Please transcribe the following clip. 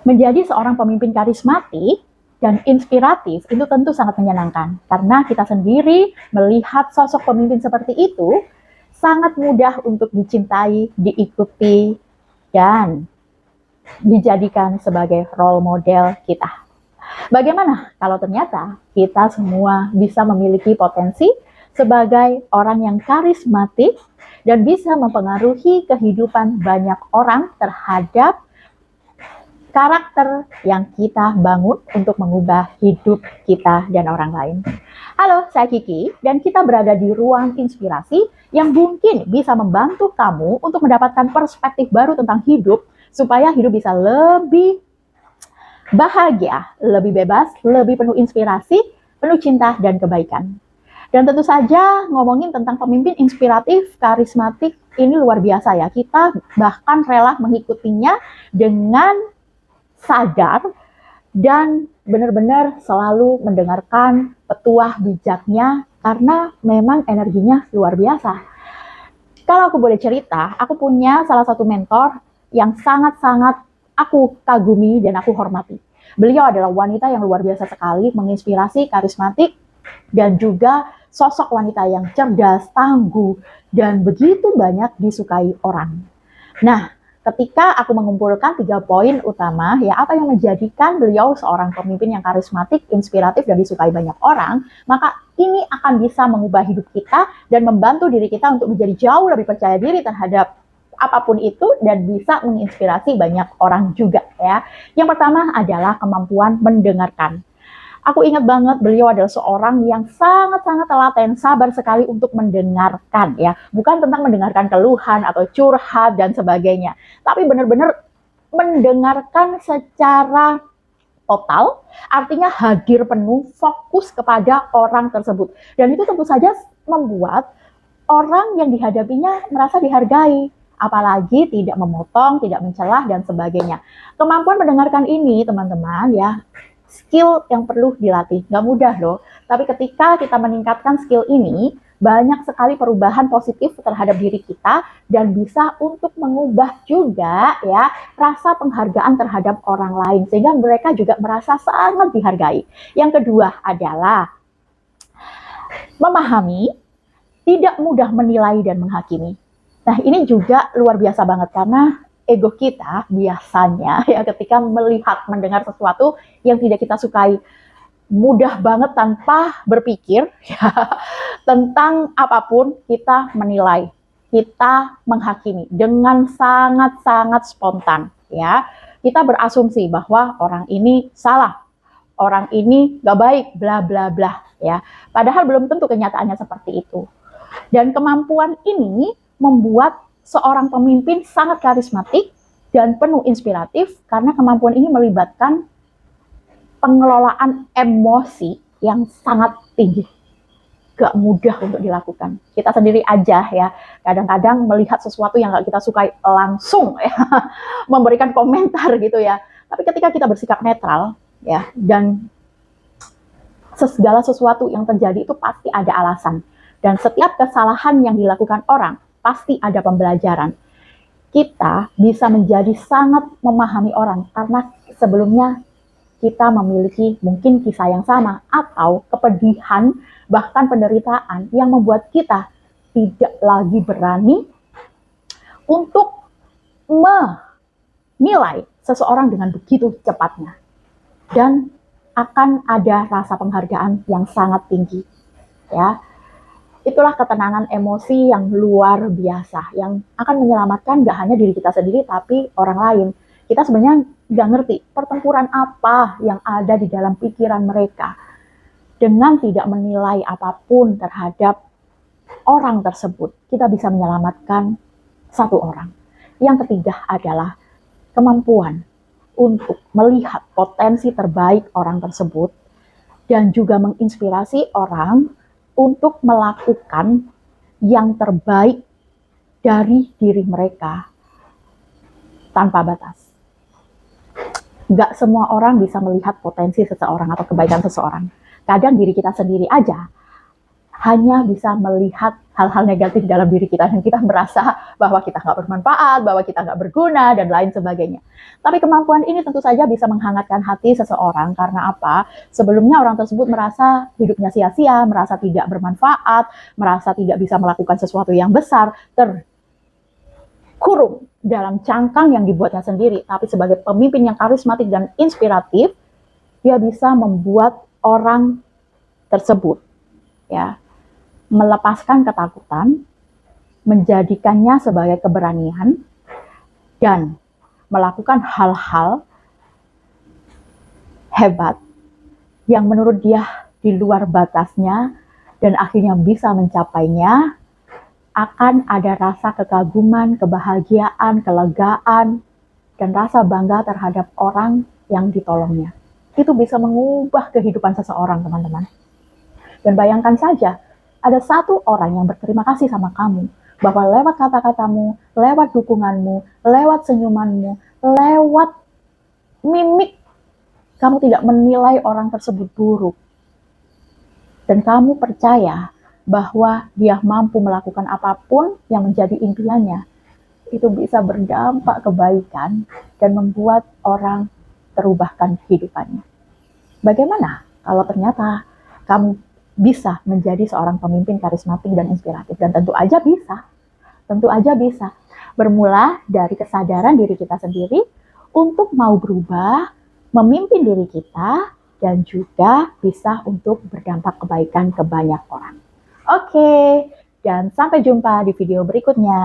Menjadi seorang pemimpin karismatik dan inspiratif itu tentu sangat menyenangkan, karena kita sendiri melihat sosok pemimpin seperti itu sangat mudah untuk dicintai, diikuti, dan dijadikan sebagai role model kita. Bagaimana kalau ternyata kita semua bisa memiliki potensi sebagai orang yang karismatik dan bisa mempengaruhi kehidupan banyak orang terhadap karakter yang kita bangun untuk mengubah hidup kita dan orang lain. Halo, saya Kiki, dan kita berada di ruang inspirasi yang mungkin bisa membantu kamu untuk mendapatkan perspektif baru tentang hidup, supaya hidup bisa lebih bahagia, lebih bebas, lebih penuh inspirasi, penuh cinta dan kebaikan. Dan tentu saja ngomongin tentang pemimpin inspiratif, karismatik, ini luar biasa ya. Kita bahkan rela mengikutinya dengan sadar dan benar-benar selalu mendengarkan petuah bijaknya, karena memang energinya luar biasa. Kalau aku boleh cerita, aku punya salah satu mentor yang sangat-sangat aku kagumi dan aku hormati. Beliau adalah wanita yang luar biasa sekali, menginspirasi, karismatik, dan juga sosok wanita yang cerdas, tangguh, dan begitu banyak disukai orang. Nah, ketika aku mengumpulkan 3 poin utama, ya apa yang menjadikan beliau seorang pemimpin yang karismatik, inspiratif, dan disukai banyak orang, maka ini akan bisa mengubah hidup kita dan membantu diri kita untuk menjadi jauh lebih percaya diri terhadap apapun itu dan bisa menginspirasi banyak orang juga ya. Yang pertama adalah kemampuan mendengarkan. Aku ingat banget beliau adalah seorang yang sangat-sangat telaten, sabar sekali untuk mendengarkan ya. Bukan tentang mendengarkan keluhan atau curhat dan sebagainya, tapi benar-benar mendengarkan secara total, artinya hadir penuh, fokus kepada orang tersebut. Dan itu tentu saja membuat orang yang dihadapinya merasa dihargai, apalagi tidak memotong, tidak mencelah dan sebagainya. Kemampuan mendengarkan ini, teman-teman ya, skill yang perlu dilatih. Nggak mudah loh. Tapi ketika kita meningkatkan skill ini, banyak sekali perubahan positif terhadap diri kita dan bisa untuk mengubah juga ya rasa penghargaan terhadap orang lain, sehingga mereka juga merasa sangat dihargai. Yang kedua adalah memahami, tidak mudah menilai dan menghakimi. Nah, ini juga luar biasa banget, karena ego kita biasanya ya ketika melihat, mendengar sesuatu yang tidak kita sukai, mudah banget tanpa berpikir ya, tentang apapun kita menilai, kita menghakimi dengan sangat-sangat spontan ya. Kita berasumsi bahwa orang ini salah, orang ini gak baik, bla bla bla ya. Padahal belum tentu kenyataannya seperti itu. Dan kemampuan ini membuat seorang pemimpin sangat karismatik dan penuh inspiratif, karena kemampuan ini melibatkan pengelolaan emosi yang sangat tinggi. Gak mudah untuk dilakukan. Kita sendiri aja ya, kadang-kadang melihat sesuatu yang gak kita sukai langsung ya, memberikan komentar gitu ya. Tapi ketika kita bersikap netral ya, dan segala sesuatu yang terjadi itu pasti ada alasan. Dan setiap kesalahan yang dilakukan orang, pasti ada pembelajaran. Kita bisa menjadi sangat memahami orang, karena sebelumnya kita memiliki mungkin kisah yang sama, atau kepedihan, bahkan penderitaan yang membuat kita tidak lagi berani untuk menilai seseorang dengan begitu cepatnya. Dan akan ada rasa penghargaan yang sangat tinggi. Ya, itulah ketenangan emosi yang luar biasa, yang akan menyelamatkan gak hanya diri kita sendiri, tapi orang lain. Kita sebenarnya gak ngerti pertempuran apa yang ada di dalam pikiran mereka. Dengan tidak menilai apapun terhadap orang tersebut, kita bisa menyelamatkan satu orang. Yang ketiga adalah kemampuan untuk melihat potensi terbaik orang tersebut dan juga menginspirasi orang untuk melakukan yang terbaik dari diri mereka tanpa batas. Gak semua orang bisa melihat potensi seseorang atau kebaikan seseorang. Kadang diri kita sendiri aja hanya bisa melihat hal-hal negatif dalam diri kita dan kita merasa bahwa kita nggak bermanfaat, bahwa kita nggak berguna, dan lain sebagainya. Tapi kemampuan ini tentu saja bisa menghangatkan hati seseorang karena apa? Sebelumnya orang tersebut merasa hidupnya sia-sia, merasa tidak bermanfaat, merasa tidak bisa melakukan sesuatu yang besar, terkurung dalam cangkang yang dibuatnya sendiri. Tapi sebagai pemimpin yang karismatik dan inspiratif, dia bisa membuat orang tersebut ya melepaskan ketakutan, menjadikannya sebagai keberanian, dan melakukan hal-hal hebat yang menurut dia di luar batasnya dan akhirnya bisa mencapainya. Akan ada rasa kekaguman, kebahagiaan, kelegaan, dan rasa bangga terhadap orang yang ditolongnya. Itu bisa mengubah kehidupan seseorang, teman-teman. Dan bayangkan saja, ada satu orang yang berterima kasih sama kamu, bahwa lewat kata-katamu, lewat dukunganmu, lewat senyumanmu, lewat mimik, kamu tidak menilai orang tersebut buruk. Dan kamu percaya bahwa dia mampu melakukan apapun yang menjadi impiannya. Itu bisa berdampak kebaikan dan membuat orang terubahkan kehidupannya. Bagaimana kalau ternyata kamu bisa menjadi seorang pemimpin karismatik dan inspiratif? Dan tentu aja bisa. Bermula dari kesadaran diri kita sendiri untuk mau berubah, memimpin diri kita, dan juga bisa untuk berdampak kebaikan ke banyak orang. Oke, dan sampai jumpa di video berikutnya.